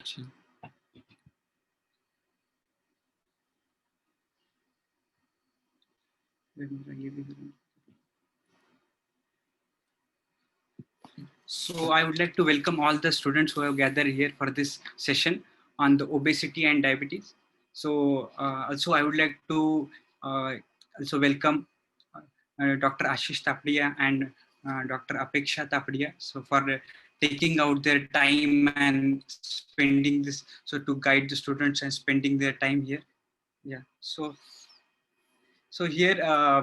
अच्छा। So I would like to welcome all the students who have gathered here for this session on the obesity and diabetes. So also I would like to also welcome Dr. Ashish Tapadia and Dr. Apeksha Tapadia. So for taking out their time and spending this, so to guide the students and spending their time here. Yeah. So here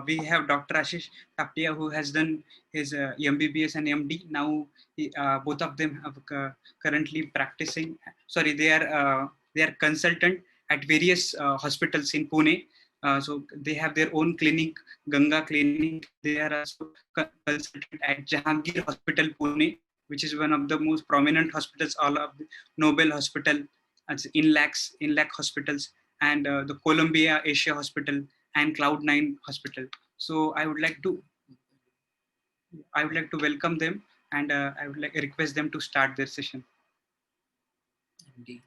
we have Dr. Ashish Tapia, who has done his MBBS and MD. Now both of them have currently practicing. Sorry, they are consultant at various hospitals in Pune. So they have their own clinic, Ganga Clinic. They are also consultant at Jahangir Hospital, Pune, which is one of the most prominent hospitals, all of the Nobel Hospital, Inlac hospitals, and the Columbia Asia Hospital and Cloud9 Hospital. So I would like to welcome them, and I would like request them to start their session. Indeed.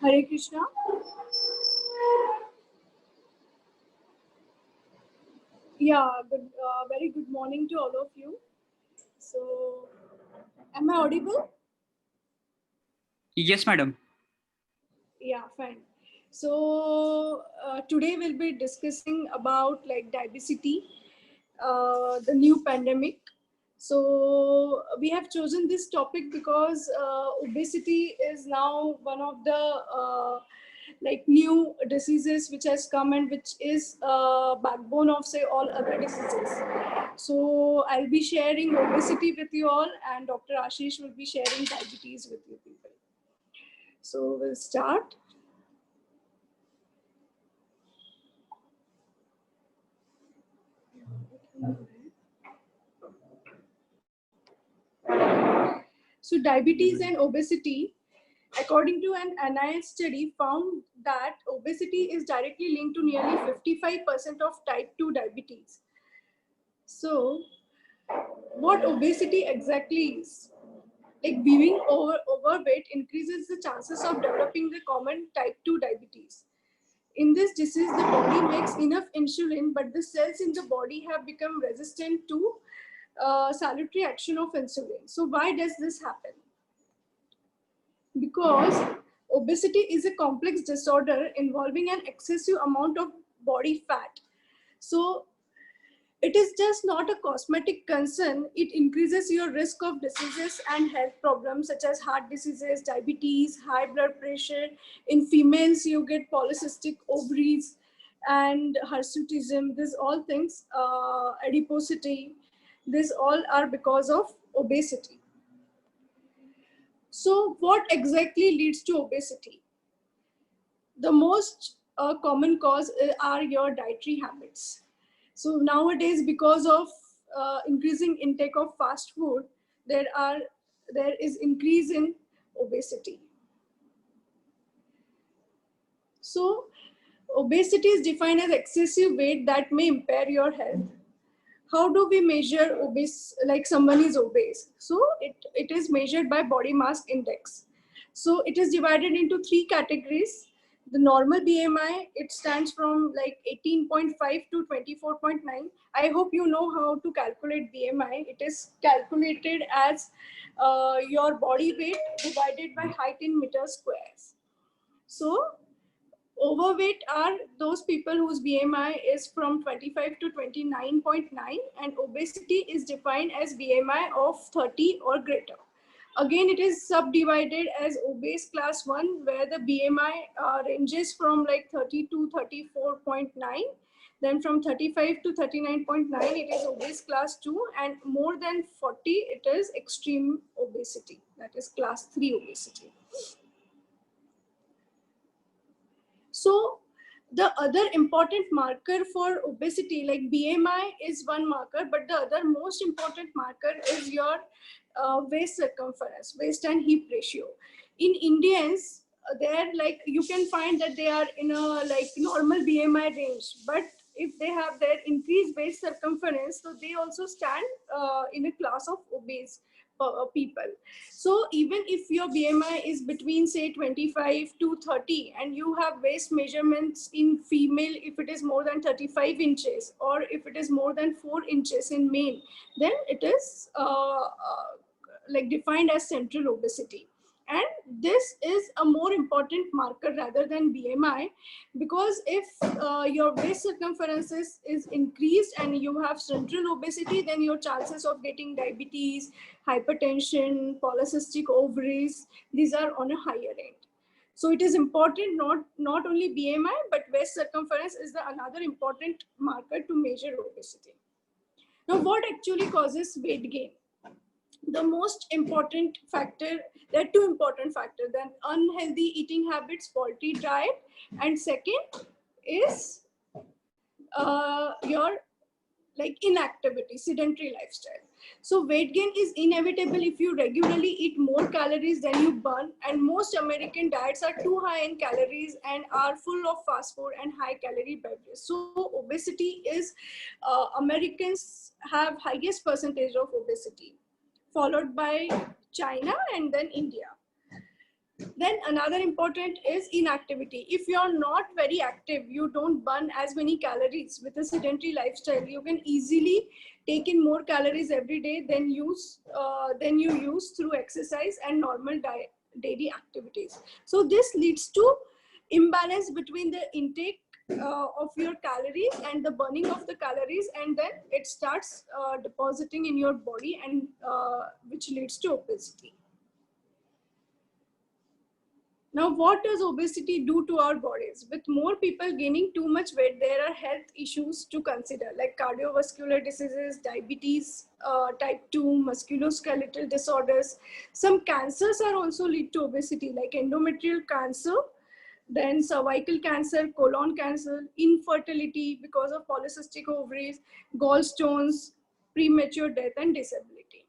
Hare Krishna. Yeah, very good morning to all of you. So, am I audible? Yes, madam. Yeah, fine. So today we'll be discussing about like diabetes, the new pandemic. So we have chosen this topic because obesity is now one of the like new diseases which has come and which is backbone of say all other diseases. So I'll be sharing obesity with you all, and Dr. Ashish will be sharing diabetes with you people. So we'll start. So diabetes and obesity, according to an NIH study, found that obesity is directly linked to nearly 55% of type 2 diabetes. So what obesity exactly is? Like being overweight increases the chances of developing the common type 2 diabetes. In this disease, the body makes enough insulin, but the cells in the body have become resistant to salutary action of insulin. So why does this happen? Because obesity is a complex disorder involving an excessive amount of body fat. So it is just not a cosmetic concern. It increases your risk of diseases and health problems such as heart diseases, diabetes, high blood pressure. In females, you get polycystic ovaries and hirsutism. These all things, adiposity, these all are because of obesity. So what exactly leads to obesity? The most common cause are your dietary habits. So nowadays, because of increasing intake of fast food, there is increase in obesity. So obesity is defined as excessive weight that may impair your health. How do we measure obese, like someone is obese? So it is measured by body mass index. So it is divided into three categories. The normal BMI, it stands from like 18.5 to 24.9. I hope you know how to calculate BMI. It is calculated as your body weight divided by height in meters squares. So overweight are those people whose BMI is from 25 to 29.9, and obesity is defined as BMI of 30 or greater. Again, it is subdivided as obese class 1, where the BMI ranges from like 30 to 34.9. Then from 35 to 39.9, it is obese class 2, and more than 40, it is extreme obesity, that is class 3 obesity. So the other important marker for obesity, like BMI is one marker, but the other most important marker is your waist circumference, waist and hip ratio. in Indians, they're like, you can find that they are in a like normal BMI range, but if they have their increased waist circumference, so they also stand in a class of obese people. So even if your BMI is between say 25 to 30 and you have waist measurements in female, if it is more than 35 inches or if it is more than 4 inches in male, then it is like defined as central obesity. And this is a more important marker rather than BMI, because if your waist circumference is increased and you have central obesity, then your chances of getting diabetes, hypertension, polycystic ovaries, these are on a higher end. So it is important, not only BMI, but waist circumference is another important marker to measure obesity. Now, what actually causes weight gain? The most important factor, there are two important factors, then unhealthy eating habits, faulty diet, and second is your like inactivity, sedentary lifestyle. So weight gain is inevitable if you regularly eat more calories than you burn, and most American diets are too high in calories and are full of fast food and high calorie beverages. So obesity is, Americans have highest percentage of obesity, followed by China and then India. Then another important is inactivity. If you're not very active, you don't burn as many calories. With a sedentary lifestyle, you can easily take in more calories every day than you use through exercise and normal daily activities. So this leads to imbalance between the intake of your calories and the burning of the calories, and then it starts depositing in your body, and which leads to obesity. Now, what does obesity do to our bodies? With more people gaining too much weight, there are health issues to consider, like cardiovascular diseases, diabetes, type 2, musculoskeletal disorders. Some cancers are also lead to obesity, like endometrial cancer, then cervical cancer, colon cancer, infertility because of polycystic ovaries, gallstones, premature death, and disability.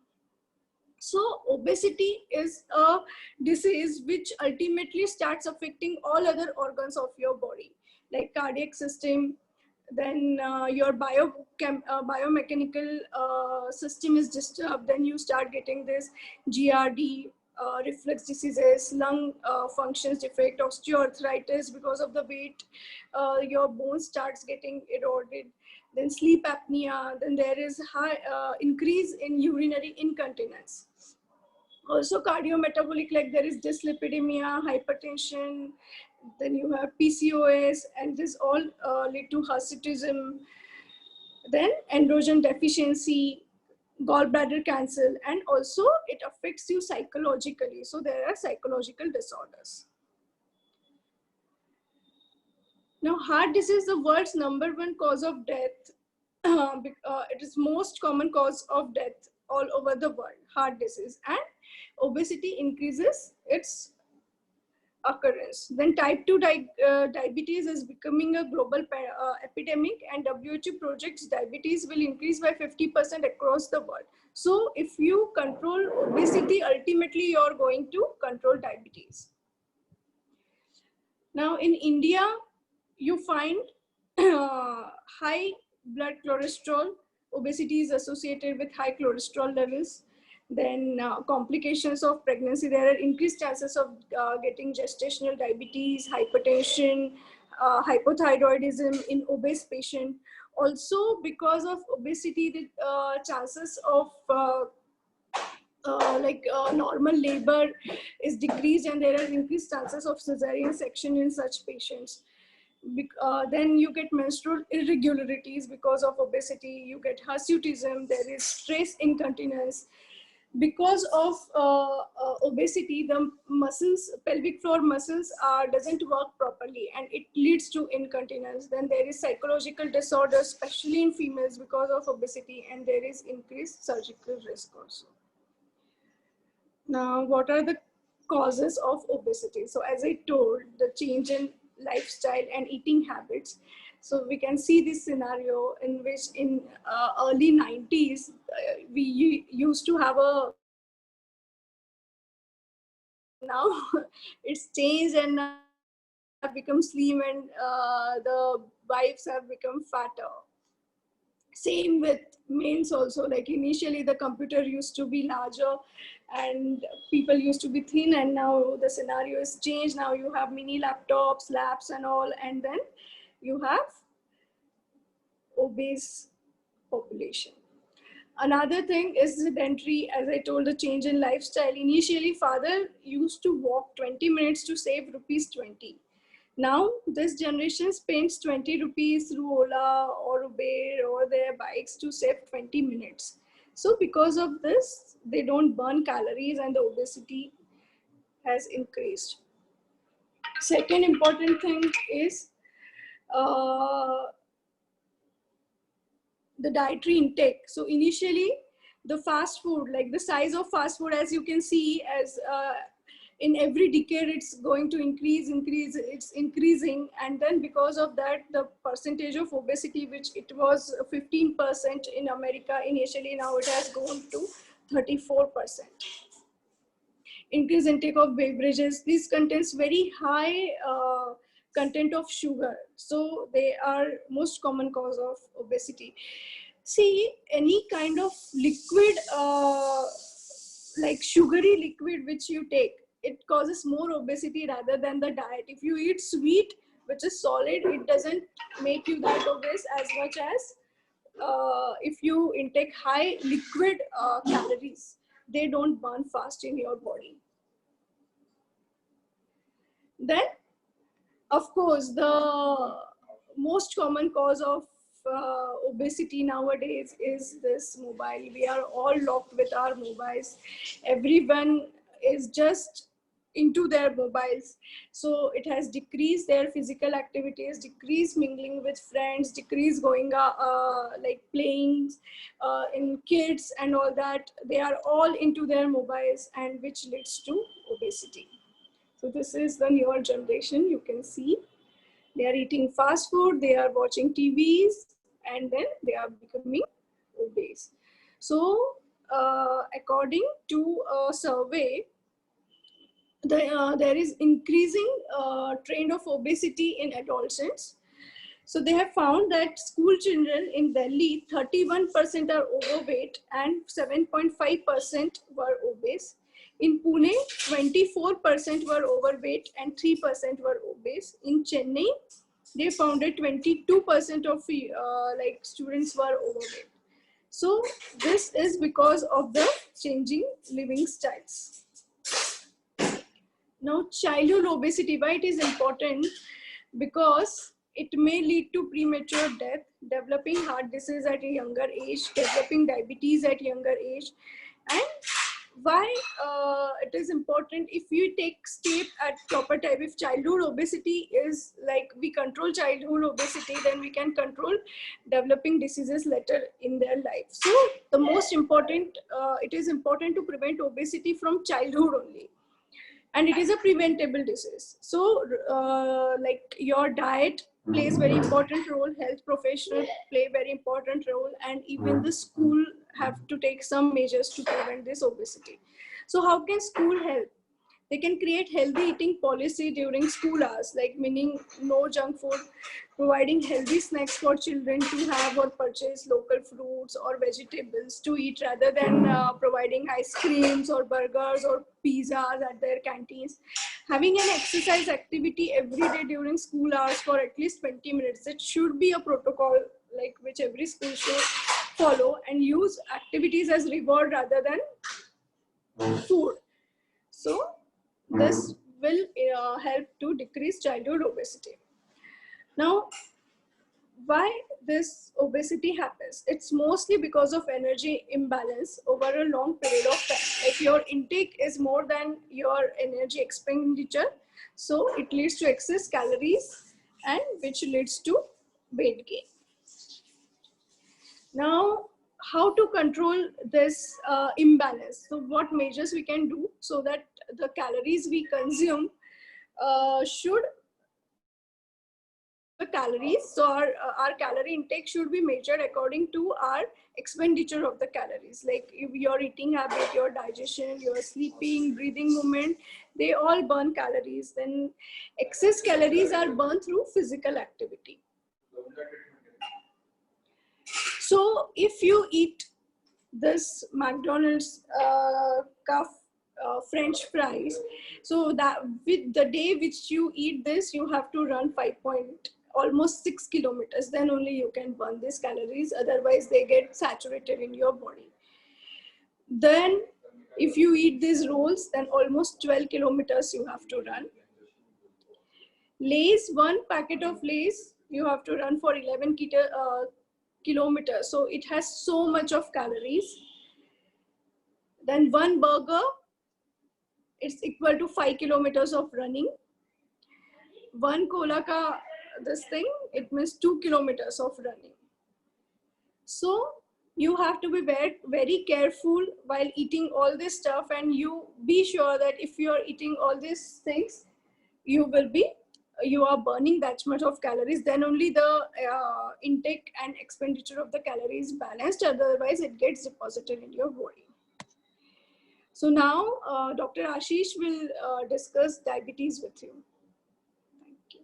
So obesity is a disease which ultimately starts affecting all other organs of your body, like cardiac system, then your biomechanical system is disturbed, then you start getting this GRD, reflux diseases, lung functions defect, osteoarthritis because of the weight, your bone starts getting eroded, then sleep apnea, then there is high increase in urinary incontinence. Also cardiometabolic, like there is dyslipidemia, hypertension, then you have PCOS, and this all lead to hirsutism, then androgen deficiency, gallbladder cancer, and also it affects you psychologically. So there are psychological disorders. Now, heart disease is the world's #1 cause of death. It is most common cause of death all over the world, heart disease, and obesity increases its occurrence. Then type 2 diabetes is becoming a global epidemic, and WHO projects diabetes will increase by 50% across the world. So if you control obesity, ultimately you're going to control diabetes. Now in India, you find high blood cholesterol. Obesity is associated with high cholesterol levels. Then complications of pregnancy, there are increased chances of getting gestational diabetes, hypertension, hypothyroidism in obese patient. Also because of obesity, the chances of normal labor is decreased, and there are increased chances of cesarean section in such patients. Then you get menstrual irregularities because of obesity, you get hirsutism, there is stress incontinence. Because of obesity, the muscles, pelvic floor muscles doesn't work properly, and it leads to incontinence. Then there is psychological disorders, especially in females because of obesity, and there is increased surgical risk also. Now, what are the causes of obesity? So as I told, the change in lifestyle and eating habits. So we can see this scenario in which in early 90s, we used to have a now it's changed, and now women have become slim, and the wives have become fatter. Same with males also. Like initially the computer used to be larger and people used to be thin, and now the scenario is changed. Now you have mini laptops, labs and all, and then you have obese population. Another thing is sedentary, as I told, the change in lifestyle. Initially, father used to walk 20 minutes to save rupees 20. Now, this generation spends 20 rupees through Ola or Uber or their bikes to save 20 minutes. So because of this, they don't burn calories and the obesity has increased. Second important thing is uh, the dietary intake. So initially, the fast food, like the size of fast food, as you can see, as in every decade, it's going to increase, it's increasing. And then because of that, the percentage of obesity, which it was 15% in America initially, now it has gone to 34%. Increase intake of beverages. This contains very high content of sugar. So they are most common cause of obesity. See, any kind of liquid, like sugary liquid which you take, it causes more obesity rather than the diet. If you eat sweet, which is solid, it doesn't make you that obese as much as if you intake high liquid calories. They don't burn fast in your body. Then, of course, the most common cause of obesity nowadays is this mobile. We are all locked with our mobiles. Everyone is just into their mobiles. So it has decreased their physical activities, decreased mingling with friends, decreased going like playing in kids and all that. They are all into their mobiles, and which leads to obesity. So this is the newer generation. You can see they are eating fast food, they are watching TVs, and then they are becoming obese. So according to a survey, there is increasing trend of obesity in adolescents. So they have found that school children in Delhi, 31% are overweight and 7.5% were obese. In Pune, 24% were overweight and 3% were obese. In Chennai, they found that 22% of like students were overweight. So this is because of the changing living styles. Now, childhood obesity, why it is important? Because it may lead to premature death, developing heart disease at a younger age, developing diabetes at younger age. And why it is important? If you take step at proper time, if childhood obesity is like we control childhood obesity, then we can control developing diseases later in their life. So the most important, it is important to prevent obesity from childhood only. And it is a preventable disease. So like your diet plays very important role, health professionals play very important role, and even the school have to take some measures to prevent this obesity. So how can school help? They can create healthy eating policy during school hours, like meaning no junk food, providing healthy snacks for children to have or purchase local fruits or vegetables to eat rather than providing ice creams or burgers or pizzas at their canteens. Having an exercise activity every day during school hours for at least 20 minutes. It should be a protocol like which every school should follow, and use activities as reward rather than food. So this will help to decrease childhood obesity. Now, why this obesity happens? It's mostly because of energy imbalance over a long period of time. If your intake is more than your energy expenditure, so it leads to excess calories, and which leads to weight gain. Now, how to control this imbalance? So what measures we can do so that the calories we consume should the calories. So our calorie intake should be measured according to our expenditure of the calories, like if your eating habit, your digestion, your sleeping, breathing movement. They all burn calories. Then excess calories are burned through physical activity. So if you eat this McDonald's French fries, so that with the day which you eat this, you have to run almost 6 kilometers. Then only you can burn these calories. Otherwise, they get saturated in your body. Then, if you eat these rolls, then almost 12 kilometers you have to run. Lays, one packet of Lays, you have to run for 11 kilometers. So it has so much of calories. Then one burger, it's equal to 5 kilometers of running. One cola ka this thing, it means 2 kilometers of running. So you have to be very, very careful while eating all this stuff, and you be sure that if you are eating all these things, you are burning that much of calories. Then only the intake and expenditure of the calories is balanced. Otherwise, it gets deposited in your body. So now Dr. Ashish will discuss diabetes with you. Thank you.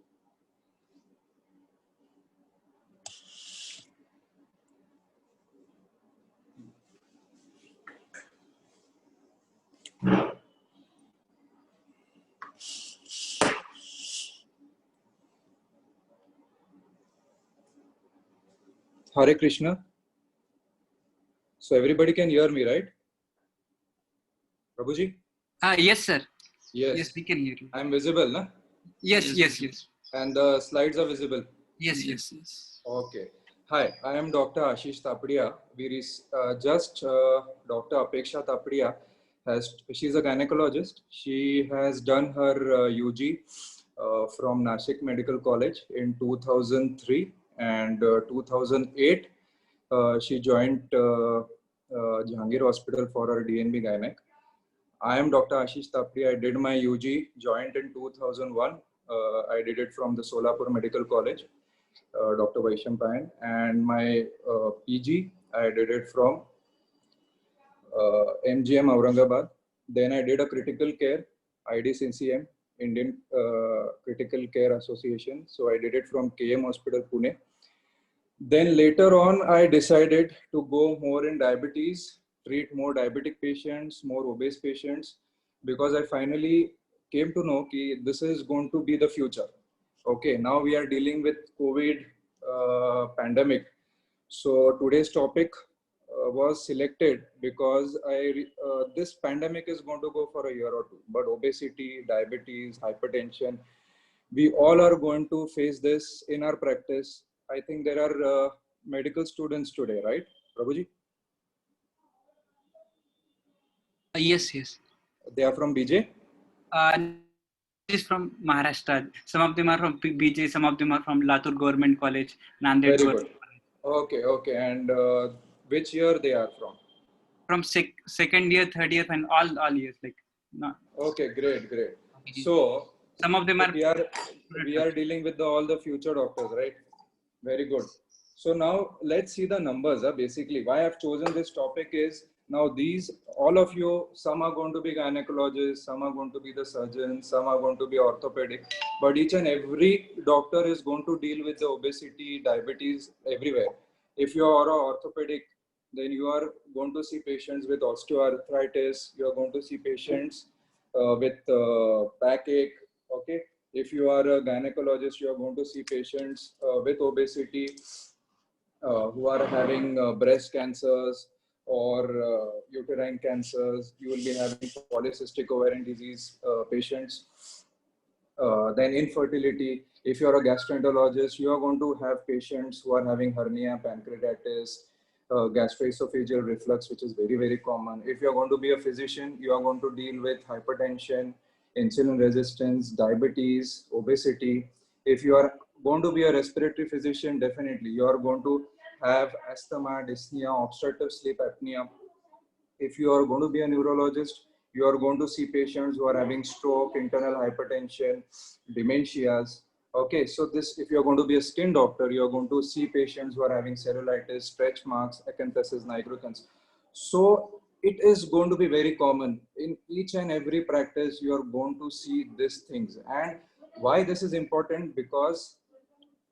Hare Krishna. So everybody can hear me, right? Prabhuji? Yes, sir. Yes. Yes, we can hear you. I'm visible, na? Yes, yes, yes. And the slides are visible? Yes, yes, yes. Okay. Hi, I am Dr. Ashish Tapadia. Dr. Apeksha Tapadia she's a gynecologist. She has done her UG from Nashik Medical College in 2003 and 2008. She joined Jahangir Hospital for her DNB Gynec. I am Dr. Ashish Tapadia. I did my UG, joined in 2001. I did it from the Solapur Medical College, Dr. Vaisham Payan. And my PG, I did it from MGM Aurangabad. Then I did a critical care, IDCCM, Indian Critical Care Association. So I did it from KM Hospital, Pune. Then later on, I decided to go more in diabetes, treat more diabetic patients, more obese patients, because I finally came to know that this is going to be the future. Okay, now we are dealing with COVID pandemic. So today's topic was selected because this pandemic is going to go for a year or two, but obesity, diabetes, hypertension, we all are going to face this in our practice. I think there are medical students today, right, Prabhuji? Yes, yes. They are from BJ? Is from Maharashtra. Some of them are from BJ, some of them are from Latur Government College, Nanded Very Government good. Okay, okay. And which year they are from? From second year, third year, and all years. Like, no. Okay, great, great. So some of them are. We are dealing with all the future doctors, right? Very good. So now let's see the numbers. Basically, why I've chosen this topic is now all of you, some are going to be gynecologists, some are going to be the surgeons, some are going to be orthopedic, but each and every doctor is going to deal with the obesity, diabetes everywhere. If you are an orthopedic, then you are going to see patients with osteoarthritis, you are going to see patients with backache, okay? If you are a gynecologist, you are going to see patients with obesity who are having breast cancers or uterine cancers. You will be having polycystic ovarian disease patients. Then infertility. If you are a gastroenterologist, you are going to have patients who are having hernia, pancreatitis, gastroesophageal reflux, which is very, very common. If you are going to be a physician, you are going to deal with hypertension, insulin resistance, diabetes, obesity. If you are going to be a respiratory physician, definitely you are going to have asthma, dyspnea, obstructive sleep apnea. If you are going to be a neurologist, you are going to see patients who are having stroke, internal hypertension, dementias. Okay, so if you are going to be a skin doctor, you are going to see patients who are having cellulitis, stretch marks, acanthasis nigricans. So it is going to be very common in each and every practice. You are going to see these things. And why this is important? Because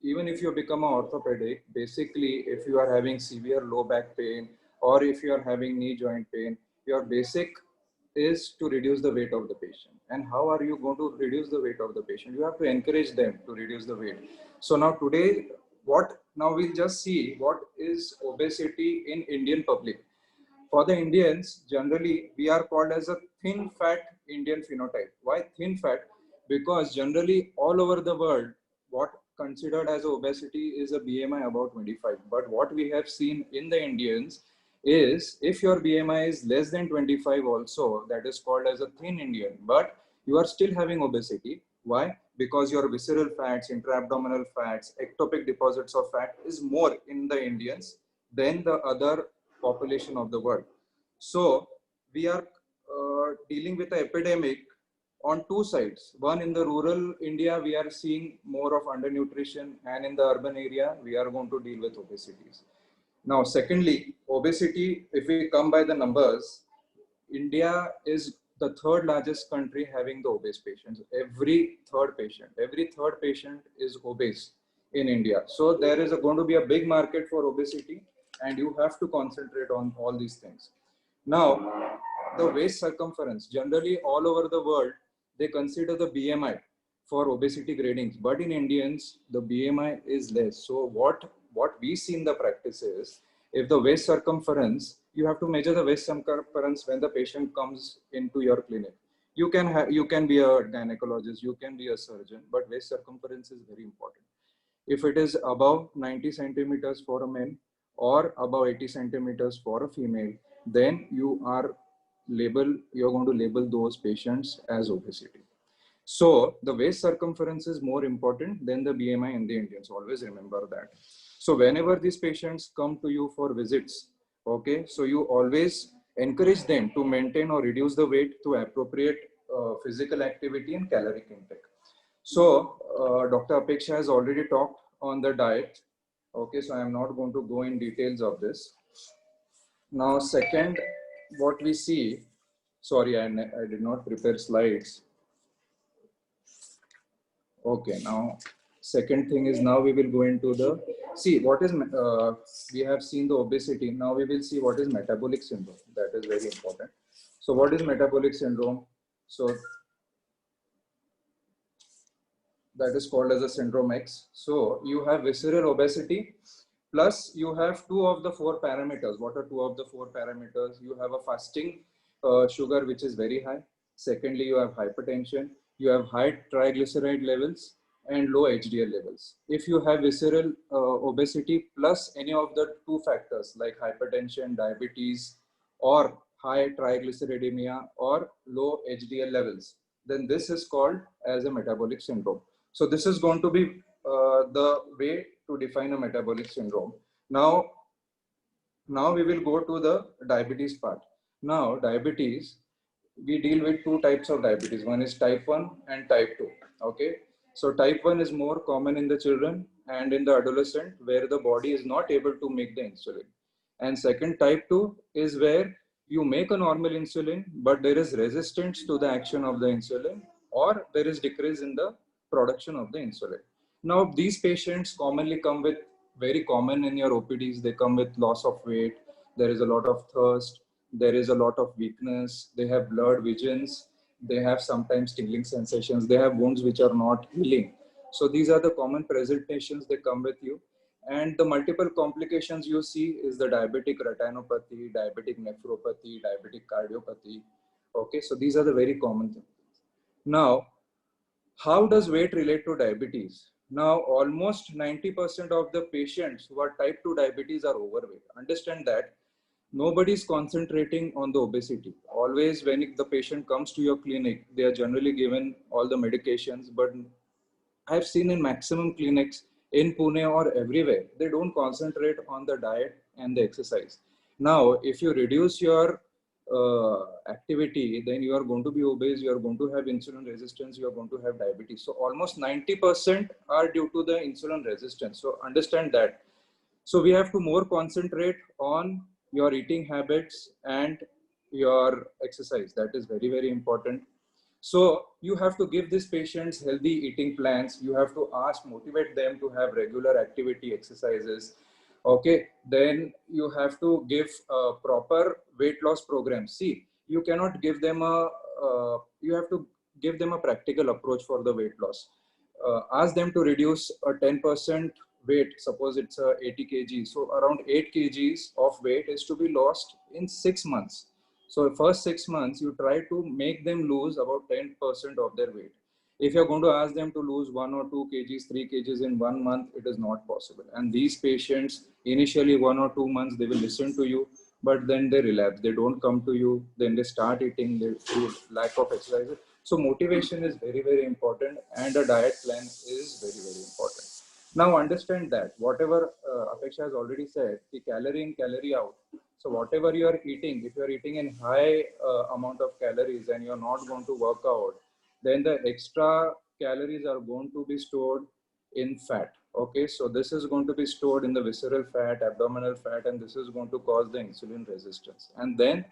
even if you become an orthopedic, basically, if you are having severe low back pain or if you are having knee joint pain, your basic is to reduce the weight of the patient. And how are you going to reduce the weight of the patient? You have to encourage them to reduce the weight. So now today, now we'll just see what is obesity in Indian public. For the Indians, generally, we are called as a thin fat Indian phenotype. Why thin fat? Because generally all over the world, what considered as obesity is a BMI about 25. But what we have seen in the Indians is if your BMI is less than 25 also, that is called as a thin Indian, but you are still having obesity. Why? Because your visceral fats, intra-abdominal fats, ectopic deposits of fat is more in the Indians than the other population of the world. So we are dealing with an epidemic on two sides. One, in the rural India, we are seeing more of undernutrition, and in the urban area, we are going to deal with obesities. Now, secondly, obesity, if we come by the numbers, India is the third largest country having the obese patients. Every third patient is obese in India. So there is going to be a big market for obesity, and you have to concentrate on all these things. Now, the waist circumference, generally all over the world, they consider the BMI for obesity gradings, but in Indians, the BMI is less. So what we see in the practice is, if the waist circumference, you have to measure the waist circumference when the patient comes into your clinic. You can be a gynecologist, you can be a surgeon, but waist circumference is very important. If it is above 90 centimeters for a man or above 80 centimeters for a female, then you're going to label those patients as obesity. So the waist circumference is more important than the BMI in the Indians. Always remember that. So whenever these patients come to you for visits, okay, so you always encourage them to maintain or reduce the weight through appropriate physical activity and caloric intake. So Dr. Apeksha has already talked on the diet. Okay, so I am not going to go in details of this. Now, second, what we see, sorry, I did not prepare slides. Okay, now second thing is, now we will go into the, see what is, we have seen the obesity. Now we will see what is metabolic syndrome. That is very important. So what is metabolic syndrome? So that is called as a syndrome X. So you have visceral obesity, plus you have two of the four parameters. What are two of the four parameters? You have a fasting sugar, which is very high. Secondly, you have hypertension. You have high triglyceride levels and low HDL levels. If you have visceral obesity plus any of the two factors like hypertension, diabetes, or high triglyceridemia or low HDL levels, then this is called as a metabolic syndrome. So this is going to be the way to define a metabolic syndrome. Now we will go to the diabetes part. Now diabetes, we deal with two types of diabetes. One is type 1 and type 2. Okay. So type 1 is more common in the children and in the adolescent, where the body is not able to make the insulin. And second, type 2 is where you make a normal insulin, but there is resistance to the action of the insulin, or there is decrease in the production of the insulin. Now, these patients commonly come with, very common in your OPDs, they come with loss of weight, there is a lot of thirst, there is a lot of weakness, they have blurred visions, they have sometimes tingling sensations, they have wounds which are not healing. So these are the common presentations they come with you. And the multiple complications you see is the diabetic retinopathy, diabetic nephropathy, diabetic cardiopathy. Okay, so these are the very common things. Now, how does weight relate to diabetes? Now, almost 90% of the patients who are type 2 diabetes are overweight. Understand that nobody is concentrating on the obesity. Always when the patient comes to your clinic, they are generally given all the medications, but I've seen in maximum clinics in Pune or everywhere, they don't concentrate on the diet and the exercise. Now, if you reduce your activity, then you are going to be obese, you are going to have insulin resistance, you are going to have diabetes. So almost 90% are due to the insulin resistance. So understand that. So we have to more concentrate on your eating habits and your exercise. That is very, very important. So you have to give these patients healthy eating plans. You have to motivate them to have regular activity exercises. Okay, then you have to give a proper weight loss program. See, you cannot give them you have to give them a practical approach for the weight loss. Ask them to reduce a 10% weight. Suppose it's 80 kg. So around 8 kgs of weight is to be lost in 6 months. So first 6 months, you try to make them lose about 10% of their weight. If you're going to ask them to lose 1 or 2 kgs, 3 kgs in 1 month, it is not possible. And these patients, initially 1 or 2 months, they will listen to you, but then they relapse. They don't come to you. Then they start eating through lack of exercise. So motivation is very, very important, and a diet plan is very, very important. Now understand that whatever Apeksha has already said, the calorie in, calorie out. So whatever you are eating, if you are eating in high amount of calories and you are not going to work out, then the extra calories are going to be stored in fat. Okay, so this is going to be stored in the visceral fat, abdominal fat, and this is going to cause the insulin resistance. And then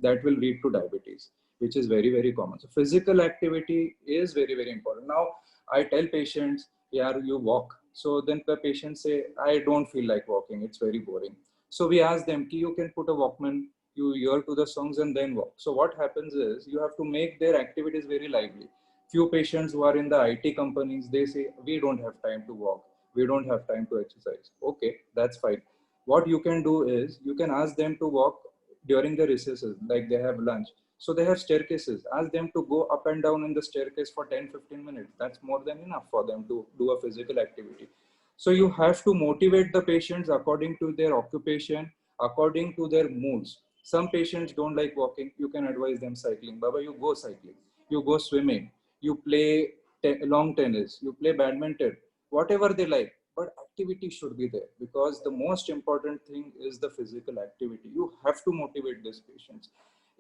that will lead to diabetes, which is very, very common. So physical activity is very, very important. Now, I tell patients, yeah, you walk. So then the patients say, I don't feel like walking. It's very boring. So we ask them, you can put a Walkman, you hear to the songs and then walk. So what happens is you have to make their activities very lively. Few patients who are in the IT companies, they say, we don't have time to walk. We don't have time to exercise. Okay, that's fine. What you can do is you can ask them to walk during the recesses, like they have lunch. So they have staircases. Ask them to go up and down in the staircase for 10-15 minutes. That's more than enough for them to do a physical activity. So you have to motivate the patients according to their occupation, according to their moods. Some patients don't like walking. You can advise them cycling. Baba, you go cycling. You go swimming. You play long tennis. You play badminton. Whatever they like. But activity should be there, because the most important thing is the physical activity. You have to motivate these patients.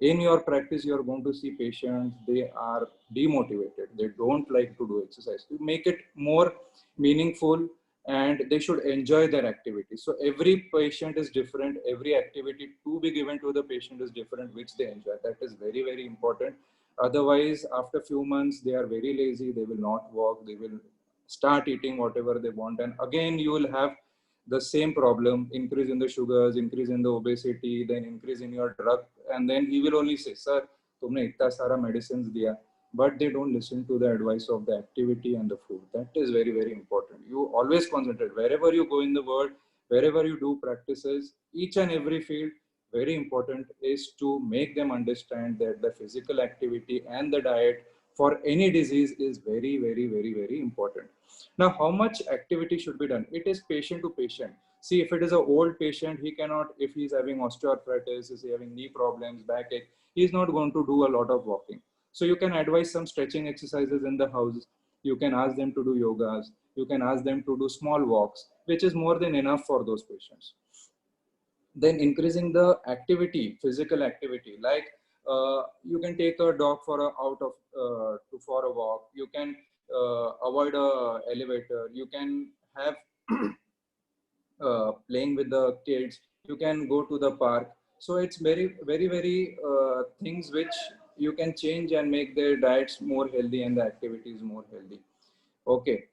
In your practice, you are going to see patients, they are demotivated. They don't like to do exercise. You make it more meaningful, and they should enjoy their activity. So every patient is different. Every activity to be given to the patient is different, which they enjoy. That is very, very important. Otherwise, after few months, they are very lazy. They will not walk. They will start eating whatever they want. And again, you will have the same problem, increase in the sugars, increase in the obesity, then increase in your drug. And then he will only say, sir, tumne itna sara medicines diya. But they don't listen to the advice of the activity and the food. That is very, very important. You always concentrate wherever you go in the world, wherever you do practices, each and every field, very important is to make them understand that the physical activity and the diet for any disease is very, very, very, very important. Now, how much activity should be done? It is patient to patient. See, if it is an old patient, he cannot, if he's having osteoarthritis, is having knee problems, backache, he's not going to do a lot of walking. So you can advise some stretching exercises in the house. You can ask them to do yogas. You can ask them to do small walks, which is more than enough for those patients. Then increasing the activity, physical activity, like you can take a dog for a walk. You can avoid a elevator. You can have playing with the kids. You can go to the park. So it's very, very, very things which you can change and make their diets more healthy and the activities more healthy. Okay.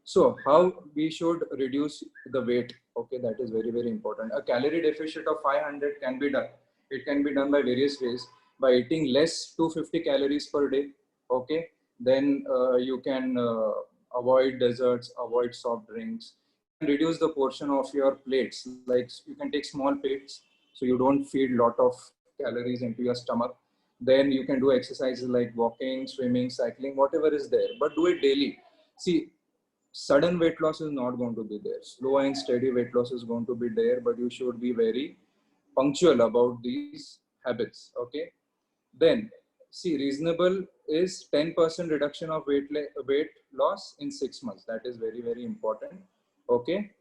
So how we should reduce the weight? Okay, that is very, very important. A calorie deficit of 500 can be done. It can be done by various ways, by eating less 250 calories per day. Okay, then you can avoid desserts, avoid soft drinks. You can reduce the portion of your plates. Like you can take small plates, so you don't feed lot of calories into your stomach. Then you can do exercises like walking, swimming, cycling, whatever is there, but do it daily. See, sudden weight loss is not going to be there. Slow and steady weight loss is going to be there, but you should be very punctual about these habits. Okay. Then see, reasonable is 10% reduction of weight loss in 6 months. That is very, very important. Okay.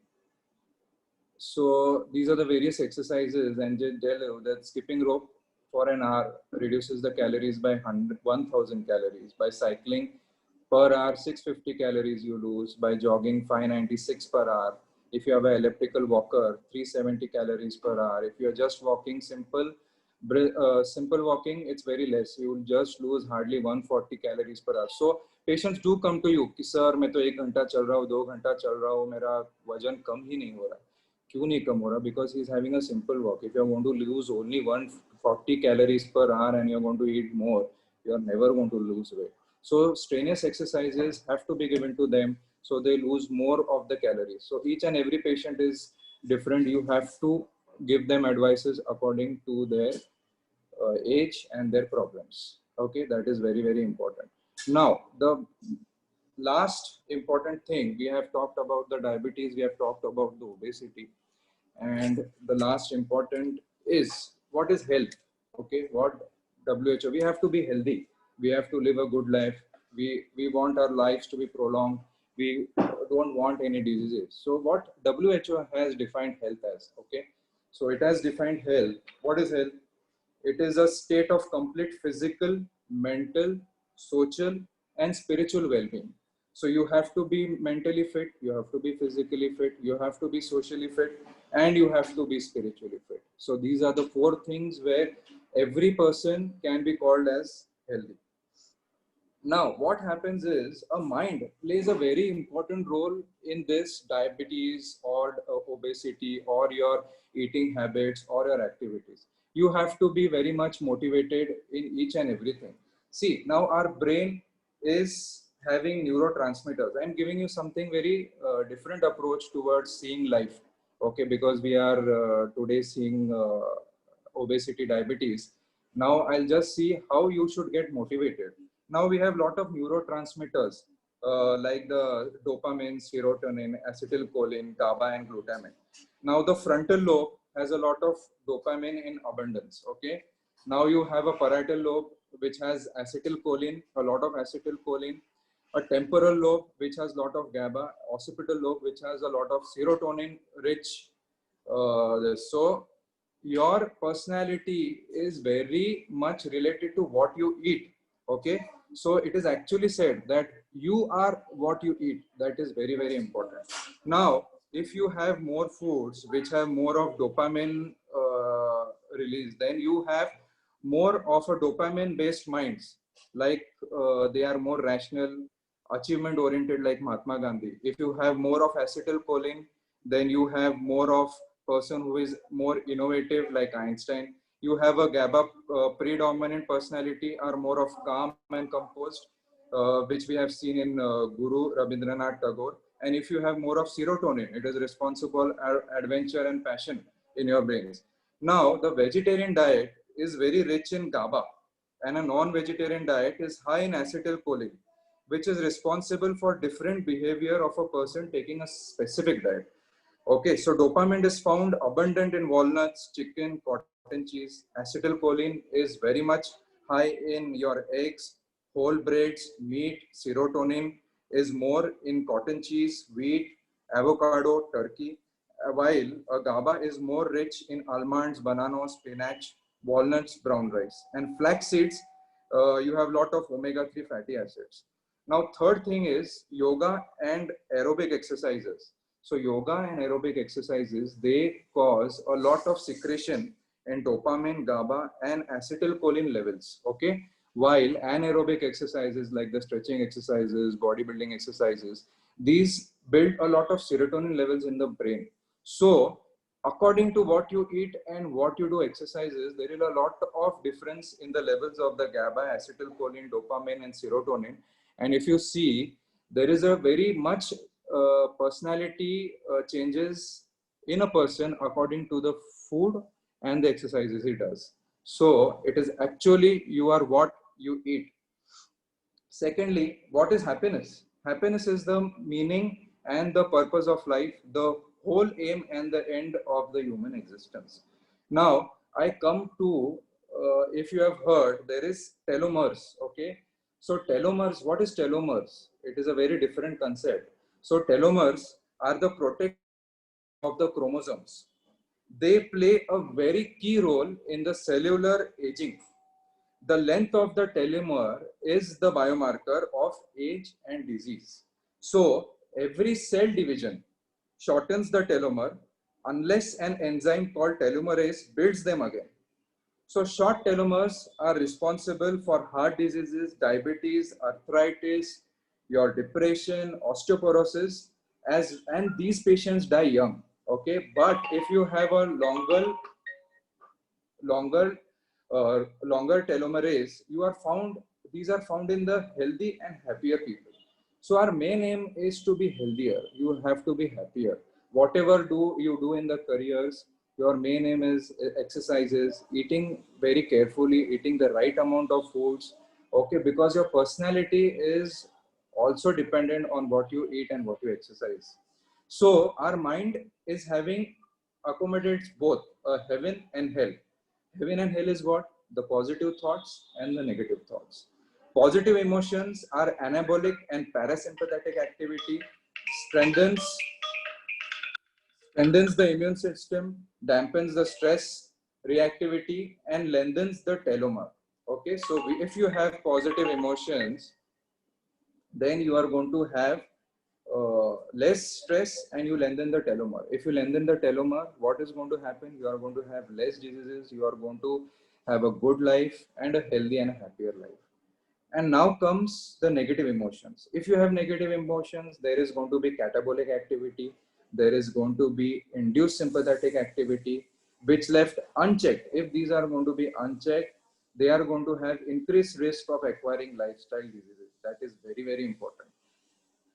So these are the various exercises, and tell you that skipping rope for an hour reduces the calories by 1,000 calories. By cycling Per hour, 650 calories you lose. By jogging, 596 per hour. If you have an elliptical walker, 370 calories per hour. If you're just walking simple walking, it's very less. You will just lose hardly 140 calories per hour. So patients do come to you कि sir मैं तो 1 घंटा चल रहा हूँ, 2 घंटा चल रहा हूँ, मेरा वजन कम ही नहीं हो रहा. क्यों नहीं कम हो रहा? Because he's having a simple walk. If you're going to lose only 140 calories per hour and you're going to eat more, you're never going to lose weight. So strenuous exercises have to be given to them so they lose more of the calories. So each and every patient is different. You have to give them advices according to their age and their problems. Okay, that is very, very important. Now, the last important thing, we have talked about the diabetes, we have talked about the obesity, and the last important is what is health. Okay, what WHO, we have to be healthy, we have to live a good life, we want our lives to be prolonged, we don't want any diseases. So what WHO has defined health as, okay, so it has defined health. What is health? It is a state of complete physical, mental, social, and spiritual well-being. So you have to be mentally fit, you have to be physically fit, you have to be socially fit, and you have to be spiritually fit. So these are the 4 things where every person can be called as healthy. Now, what happens is a mind plays a very important role in this diabetes or obesity or your eating habits or your activities. You have to be very much motivated in each and everything. See, now our brain is having neurotransmitters. I'm giving you something very different approach towards seeing life. Okay, because we are today seeing obesity, diabetes. Now I'll just see how you should get motivated. Now we have a lot of neurotransmitters like the dopamine, serotonin, acetylcholine, GABA, and glutamine. Now the frontal lobe has a lot of dopamine in abundance. Okay. Now you have a parietal lobe which has acetylcholine, a lot of acetylcholine, a temporal lobe which has a lot of GABA, occipital lobe which has a lot of serotonin rich. So your personality is very much related to what you eat. Okay, so it is actually said that you are what you eat. That is very, very important. Now, if you have more foods which have more of dopamine release, then you have more of a dopamine based minds, like they are more rational, achievement oriented, like Mahatma Gandhi. If you have more of acetylcholine, then you have more of person who is more innovative, like Einstein. You have a GABA predominant personality, are more of calm and composed, which we have seen in Guru Rabindranath Tagore. And if you have more of serotonin, it is responsible adventure and passion in your brains. Now, the vegetarian diet is very rich in GABA, and a non-vegetarian diet is high in acetylcholine, which is responsible for different behavior of a person taking a specific diet. Okay, so dopamine is found abundant in walnuts, chicken, cotton cheese. Acetylcholine is very much high in your eggs, whole breads, meat. Serotonin is more in cotton cheese, wheat, avocado, turkey. While GABA is more rich in almonds, bananas, spinach, walnuts, brown rice. And flax seeds, you have a lot of omega-3 fatty acids. Now, third thing is yoga and aerobic exercises. So yoga and aerobic exercises, they cause a lot of secretion in dopamine, GABA, and acetylcholine levels. Okay, while anaerobic exercises like the stretching exercises, bodybuilding exercises, these build a lot of serotonin levels in the brain. So according to what you eat and what you do exercises, there is a lot of difference in the levels of the GABA, acetylcholine, dopamine, and serotonin. And if you see, there is a very much personality changes in a person according to the food and the exercises he does. So it is actually you are what you eat. Secondly, what is happiness? Happiness is the meaning and the purpose of life, the whole aim and the end of the human existence. Now, I come to, if you have heard, there is telomeres, okay? So telomeres, what is telomeres? It is a very different concept. So telomeres are the protector of the chromosomes. They play a very key role in the cellular aging. The length of the telomere is the biomarker of age and disease. So every cell division shortens the telomere unless an enzyme called telomerase builds them again. So short telomeres are responsible for heart diseases, diabetes, arthritis, your depression, osteoporosis, and these patients die young. Okay, but if you have a longer longer telomerase, these are found in the healthy and happier people. So our main aim is to be healthier. You have to be happier. Whatever you do in the careers, your main aim is exercises, eating very carefully, eating the right amount of foods. Okay, because your personality is also dependent on what you eat and what you exercise. So our mind is having accommodates both heaven and hell. Heaven and hell is what? The positive thoughts and the negative thoughts. Positive emotions are anabolic and parasympathetic activity, strengthens the immune system, dampens the stress reactivity, and lengthens the telomere. Okay, so if you have positive emotions, then you are going to have less stress and you lengthen the telomere. If you lengthen the telomere, what is going to happen? You are going to have less diseases, you are going to have a good life and a healthy and a happier life. And now comes the negative emotions. If you have negative emotions, there is going to be catabolic activity, there is going to be induced sympathetic activity, which left unchecked. If these are going to be unchecked, they are going to have increased risk of acquiring lifestyle diseases. That is very, very important.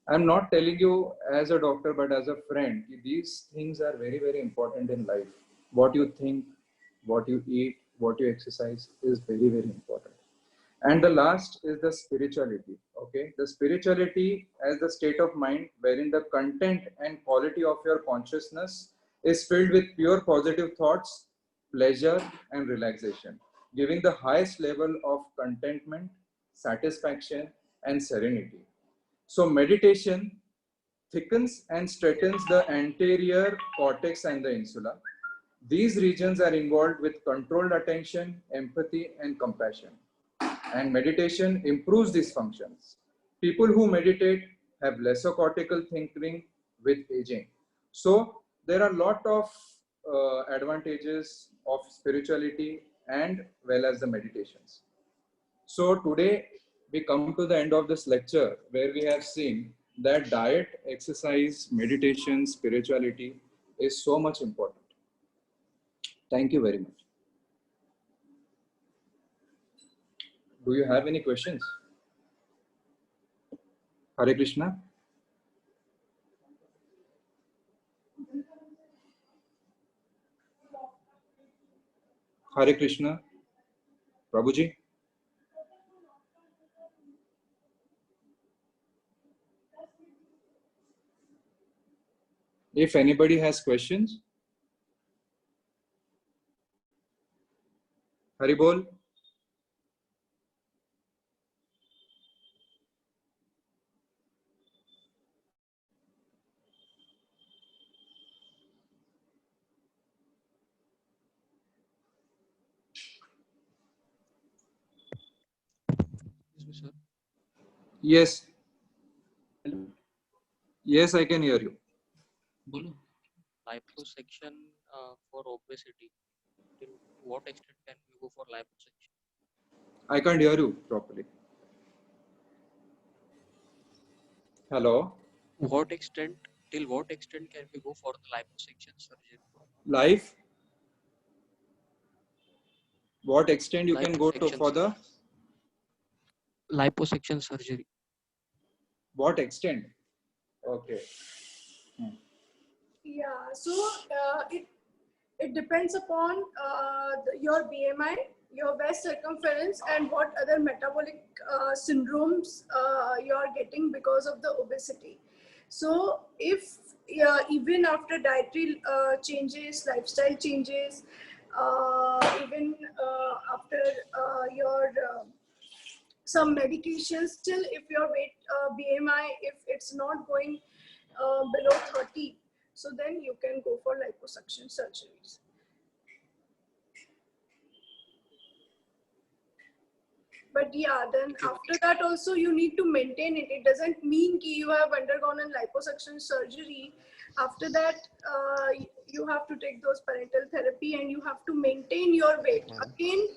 I'm not telling you as a doctor, but as a friend, these things are very, very important in life. What you think, what you eat, what you exercise is very, very important. And the last is the spirituality. Okay, the spirituality as the state of mind wherein the content and quality of your consciousness is filled with pure positive thoughts, pleasure, and relaxation, giving the highest level of contentment, satisfaction, and serenity. So meditation thickens and straightens the anterior cortex and the insula. These regions are involved with controlled attention, empathy, and compassion. And meditation improves these functions. People who meditate have lesser cortical thinking with aging. So there are a lot of advantages of spirituality and well as the meditations. So today we come to the end of this lecture where we have seen that diet, exercise, meditation, spirituality is so much important. Thank you very much. Do you have any questions? Hare Krishna. Hare Krishna. Prabhuji. If anybody has questions, Hari Bol. Sir. Yes. Hello. Yes, I can hear you. Bolo. Liposuction for obesity. Till what extent can we go for liposuction? I can't hear you properly. Hello. What extent? Till what extent can we go for the liposuction surgery? Life. What extent you can go to for the? Liposuction surgery. What extent? Okay. Yeah, so it depends upon your BMI, your waist circumference, and what other metabolic syndromes you're getting because of the obesity. So if even after dietary changes, lifestyle changes, even after your some medications, still if your weight BMI, if it's not going below 30, so then you can go for liposuction surgeries. But yeah, then after that also you need to maintain it. It doesn't mean ki you have undergone a liposuction surgery. After that, you have to take those parental therapy and you have to maintain your weight. Again,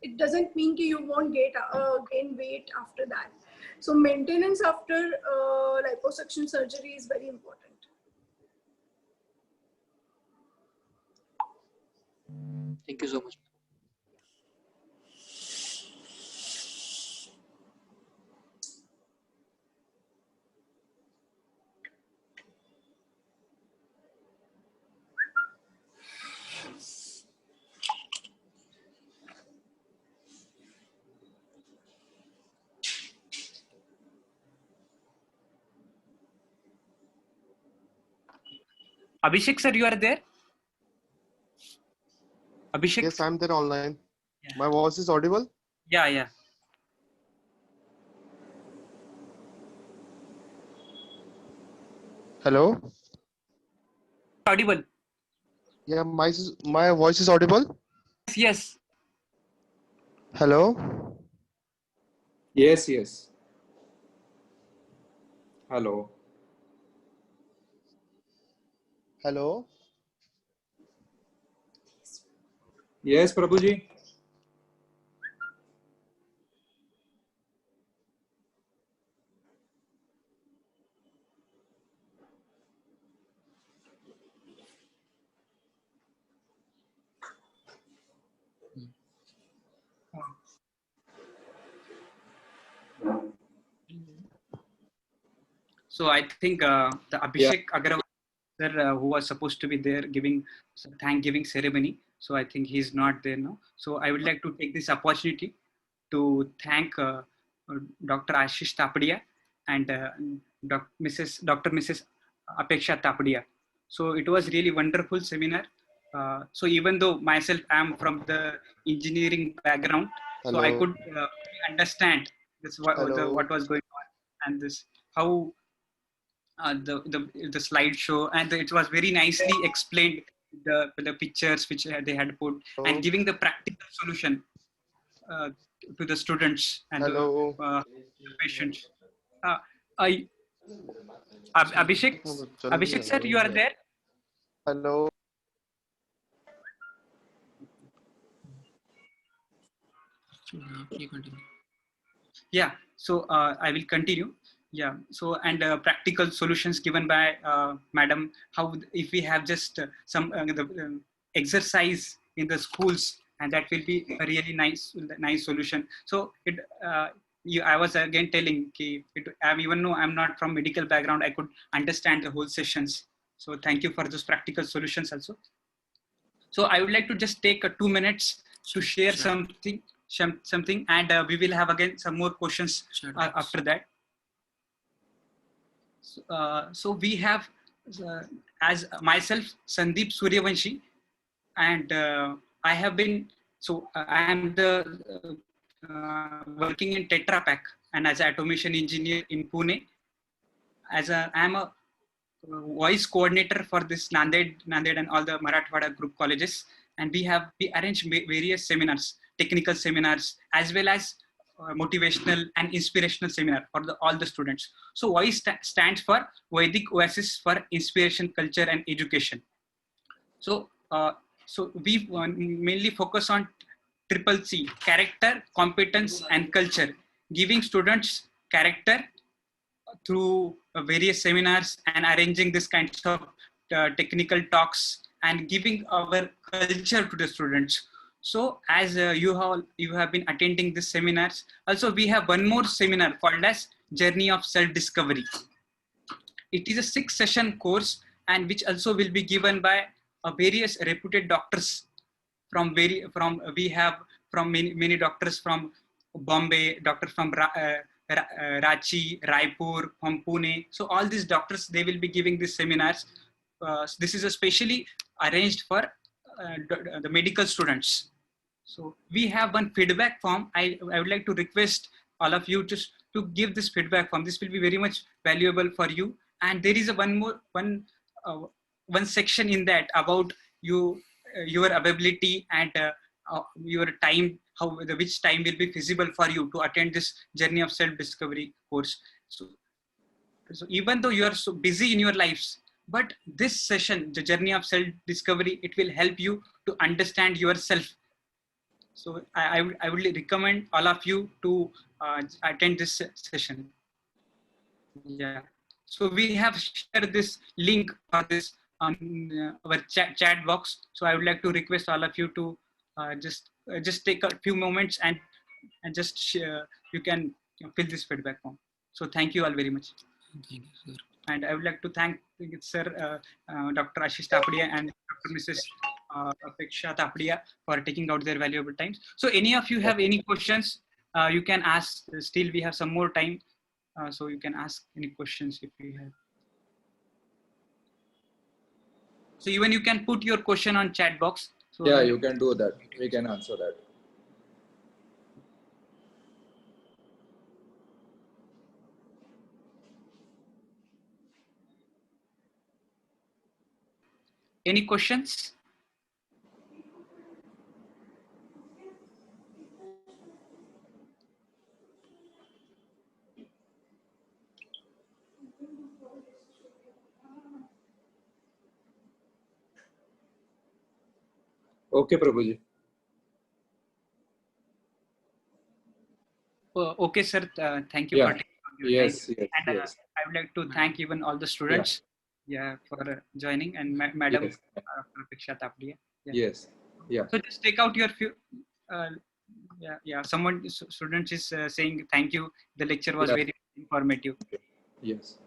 it doesn't mean ki you won't gain weight after that. So maintenance after liposuction surgery is very important. Thank you so much. Abhishek sir, you are there? Abhishek? Yes, I'm there online. Yeah. My voice is audible? Yeah, yeah. Hello? Audible. Yeah, my voice is audible? Yes. Hello? Yes, yes. Hello. Hello? Yes, Prabhuji. So I think the Abhishek Agarwal sir, who was supposed to be there giving thank-giving ceremony. So I think he's not there now. So I would like to take this opportunity to thank Dr. Ashish Tapadia and Dr. Mrs. Apeksha Tapadia. So it was really wonderful seminar. So even though myself am from the engineering background, so I Hello? could understand this Hello? what was going on and this how the slideshow, and it was very nicely explained, the pictures which they had put, and giving the practical solution uh, to the students and Hello? the patients. I Abhishek sir, you are there? Hello? You continue. Yeah, so I will continue. Yeah, so and practical solutions given by madam, how if we have just some exercise in the schools, and that will be a really nice solution. So it I was again telling even though I'm not from medical background, I could understand the whole sessions. So thank you for those practical solutions also. So I would like to just take 2 minutes to share something, and we will have again some more questions after that. So we have, as myself, Sandeep Suryavanshi, and I have been, I am working in Tetra Pak and as an automation engineer in Pune. I am a voice coordinator for this Nanded and all the Marathwada group colleges, and we arrange various seminars, technical seminars, as well as motivational and inspirational seminar for all the students. So VOICE stands for Vedic Oasis for Inspiration, Culture and Education. So we mainly focus on triple C: character, competence and culture, giving students character through various seminars and arranging this kinds of technical talks and giving our culture to the students. So as you have been attending these seminars, also we have one more seminar called as Journey of Self-Discovery. It is a 6-session course, and which also will be given by various reputed doctors from many doctors from Bombay, doctors from Ranchi, Raipur, from Pune. So all these doctors, they will be giving these seminars. This is especially arranged for the medical students. So we have one feedback form. I would like to request all of you just to give this feedback form. This will be very much valuable for you. And there is one section in that about your availability and your time, which time will be feasible for you to attend this journey of self-discovery course. So even though you are so busy in your lives, but this session, the journey of self-discovery, it will help you to understand yourself. So I would recommend all of you to attend this session. Yeah. So we have shared this link for this on our chat box. So I would like to request all of you to just take a few moments and just share, you can fill this feedback form. So thank you all very much. Thank you, sir. And I would like to thank Sir Dr. Ashish Tapadia and Dr. Mrs. Apeksha Tapadia for taking out their valuable times. So any of you have any questions, you can ask. Still, we have some more time. So you can ask any questions if you have. So even you can put your question on chat box. So Yeah, you can do that. We can answer that. any questions? Okay, Prabhuji. Okay, sir. Thank you Yeah. for taking out your Yes, time. yes, And yes. I would like to thank even all the students, for joining, and Madam Yes. Apeksha Tapadia. Yes. Yeah. So just take out your few. Someone students is saying thank you. The lecture was Yeah. very informative. Yes.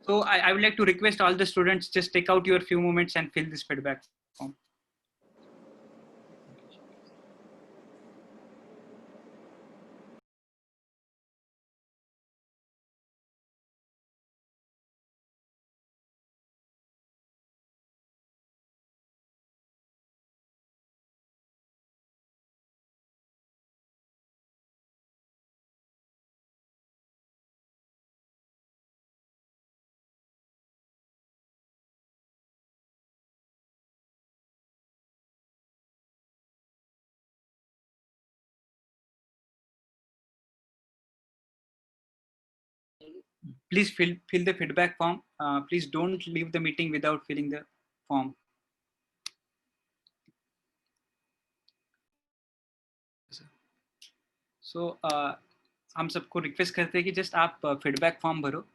So I would like to request all the students just take out your few moments and fill this feedback form. Please fill the feedback form. Please don't leave the meeting without filling the form. So हम सबको request करते हैं कि just आप feedback form भरो.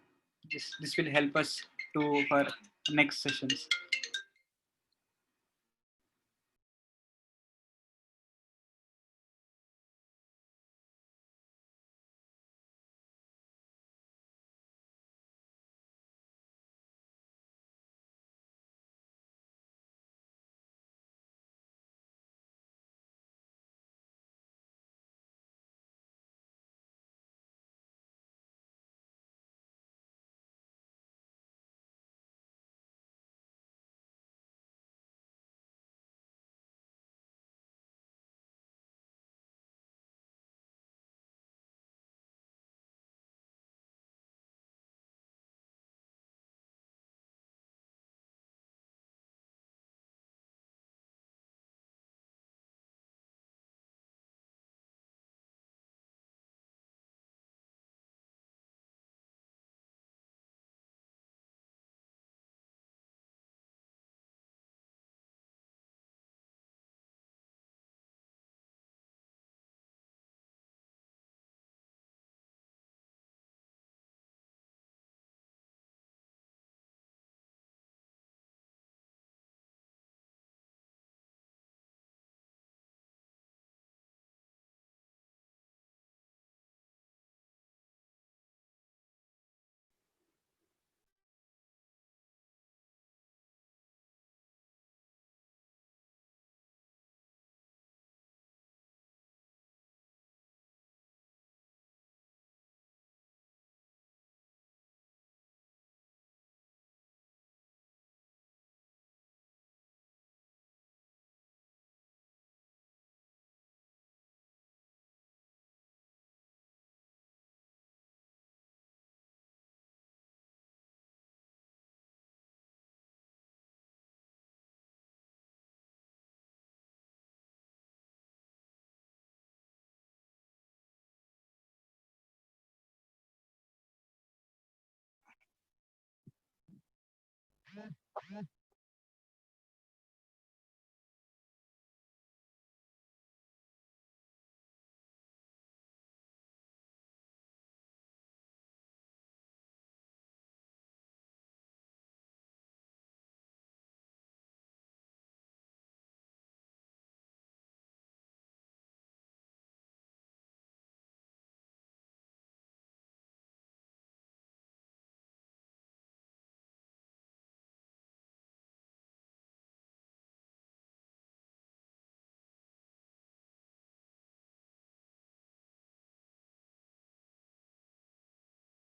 This will help us to for next sessions.